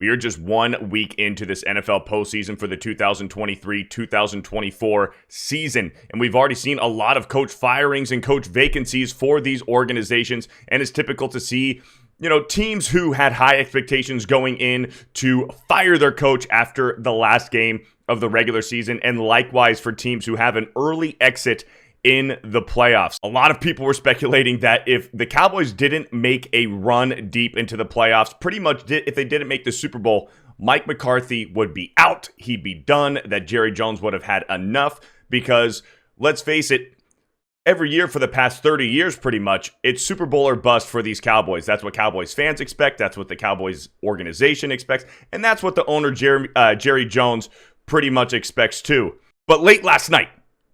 We are just 1 week into this NFL postseason for the 2023-2024 season, and we've already seen a lot of coach firings and coach vacancies for these organizations, and it's typical to see teams who had high expectations going in to fire their coach after the last game of the regular season, and likewise for teams who have an early exit in the playoffs. A lot of people were speculating that if the Cowboys didn't make a run deep into the playoffs, if they didn't make the Super Bowl, Mike McCarthy would be out, he'd be done, that Jerry Jones would have had enough, because let's face it, every year for the past 30 years, pretty much, it's Super Bowl or bust for these Cowboys. That's what Cowboys fans expect, that's what the Cowboys organization expects, and that's what the owner, Jerry Jones, pretty much expects too. But late last night,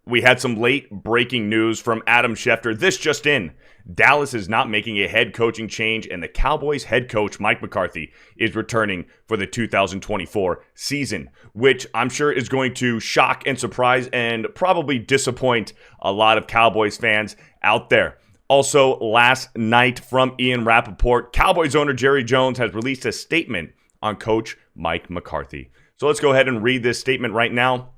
we had some late breaking news from Adam Schefter. This just in. Dallas is not making a head coaching change, and the Cowboys head coach, Mike McCarthy, is returning for the 2024 season, which I'm sure is going to shock and surprise and probably disappoint a lot of Cowboys fans out there. Also, last night from Ian Rappaport, Cowboys owner Jerry Jones has released a statement on coach Mike McCarthy. So let's go ahead and read this statement right now.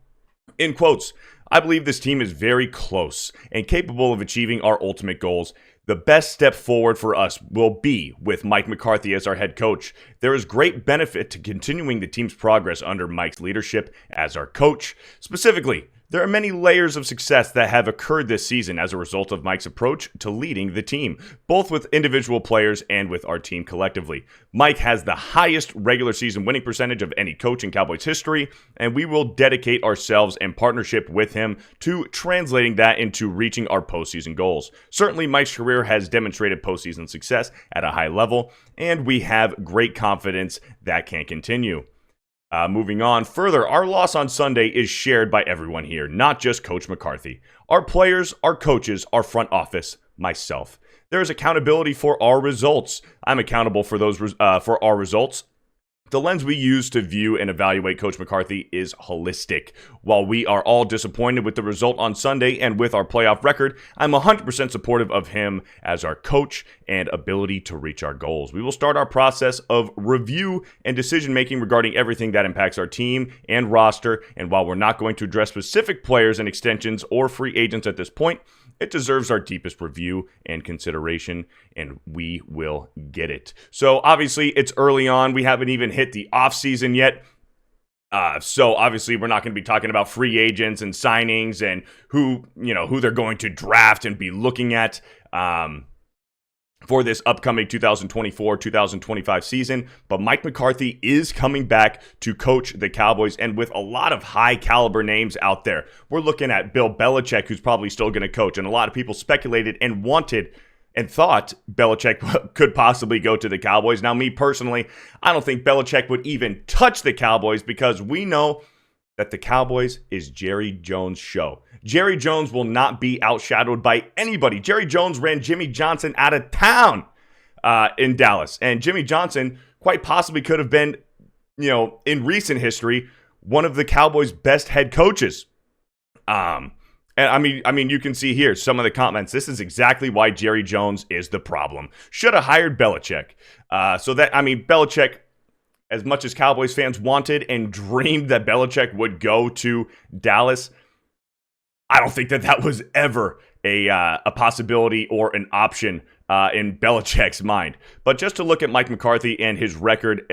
In quotes, "I believe this team is very close and capable of achieving our ultimate goals. The best step forward for us will be with Mike McCarthy as our head coach. There is great benefit to continuing the team's progress under Mike's leadership as our coach. Specifically, there are many layers of success that have occurred this season as a result of Mike's approach to leading the team, both with individual players and with our team collectively. Mike has the highest regular season winning percentage of any coach in Cowboys history, and we will dedicate ourselves in partnership with him to translating that into reaching our postseason goals. Certainly, Mike's career has demonstrated postseason success at a high level, and we have great confidence that can continue." Moving on further, our loss on Sunday is shared by everyone here, not just Coach McCarthy. Our players, our coaches, our front office, myself. There is accountability for our results. I'm accountable for for our results. The lens we use to view and evaluate Coach McCarthy is holistic. While we are all disappointed with the result on Sunday and with our playoff record, I'm 100% supportive of him as our coach and ability to reach our goals. We will start our process of review and decision-making regarding everything that impacts our team and roster, and while we're not going to address specific players and extensions or free agents at this point, it deserves our deepest review and consideration, and we will get it. So obviously, it's early on. We haven't even hit the offseason yet. So obviously, we're not going to be talking about free agents and signings and who they're going to draft and be looking at for this upcoming 2024-2025 season. But Mike McCarthy is coming back to coach the Cowboys, and with a lot of high caliber names out there. We're looking at Bill Belichick, who's probably still going to coach, and a lot of people speculated and wanted and thought Belichick could possibly go to the Cowboys. Now, me personally, I don't think Belichick would even touch the Cowboys, because we know that the Cowboys is Jerry Jones' show. Jerry Jones will not be outshadowed by anybody. Jerry Jones ran Jimmy Johnson out of town in Dallas. And Jimmy Johnson quite possibly could have been, in recent history, one of the Cowboys' best head coaches. And I mean, you can see here some of the comments. This is exactly why Jerry Jones is the problem. Should have hired Belichick. Belichick, as much as Cowboys fans wanted and dreamed that Belichick would go to Dallas, I don't think that was ever a possibility or an option in Belichick's mind. But just to look at Mike McCarthy and his record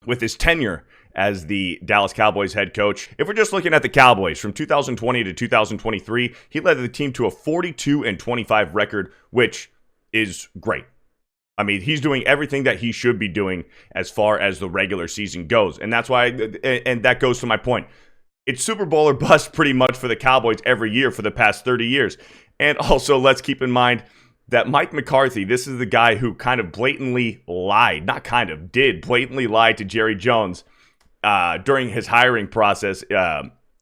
with his tenure as the Dallas Cowboys head coach, if we're just looking at the Cowboys from 2020 to 2023, he led the team to a 42-25 record, which is great. I mean, he's doing everything that he should be doing as far as the regular season goes. And that's why, and that goes to my point. It's Super Bowl or bust pretty much for the Cowboys every year for the past 30 years. And also, let's keep in mind that Mike McCarthy, this is the guy who kind of blatantly lied, did blatantly lie to Jerry Jones during his hiring process,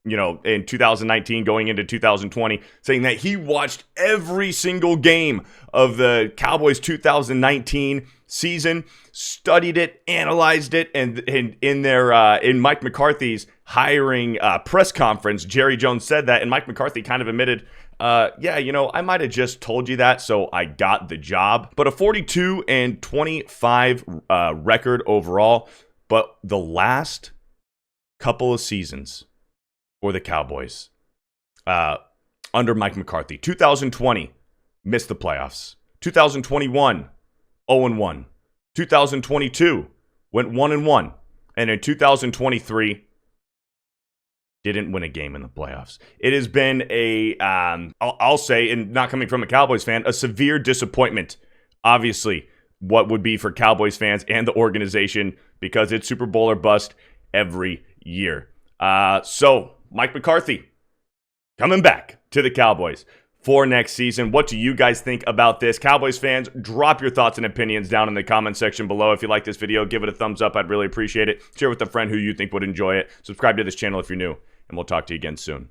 in 2019 going into 2020, saying that he watched every single game of the Cowboys 2019 season, studied it, analyzed it, and in Mike McCarthy's hiring press conference, Jerry Jones said that, and Mike McCarthy kind of admitted, yeah, you know, I might have just told you that, so I got the job. But a 42-25 record overall. But the last couple of seasons for the Cowboys under Mike McCarthy, 2020, missed the playoffs. 2021, 0-1. 2022, went 1-1. And in 2023, didn't win a game in the playoffs. It has been I'll say, and not coming from a Cowboys fan, a severe disappointment. Obviously, what would be for Cowboys fans and the organization, because it's Super Bowl or bust every year. So, Mike McCarthy coming back to the Cowboys for next season. What do you guys think about this? Cowboys fans, drop your thoughts and opinions down in the comment section below. If you like this video, give it a thumbs up. I'd really appreciate it. Share with a friend who you think would enjoy it. Subscribe to this channel if you're new, and we'll talk to you again soon.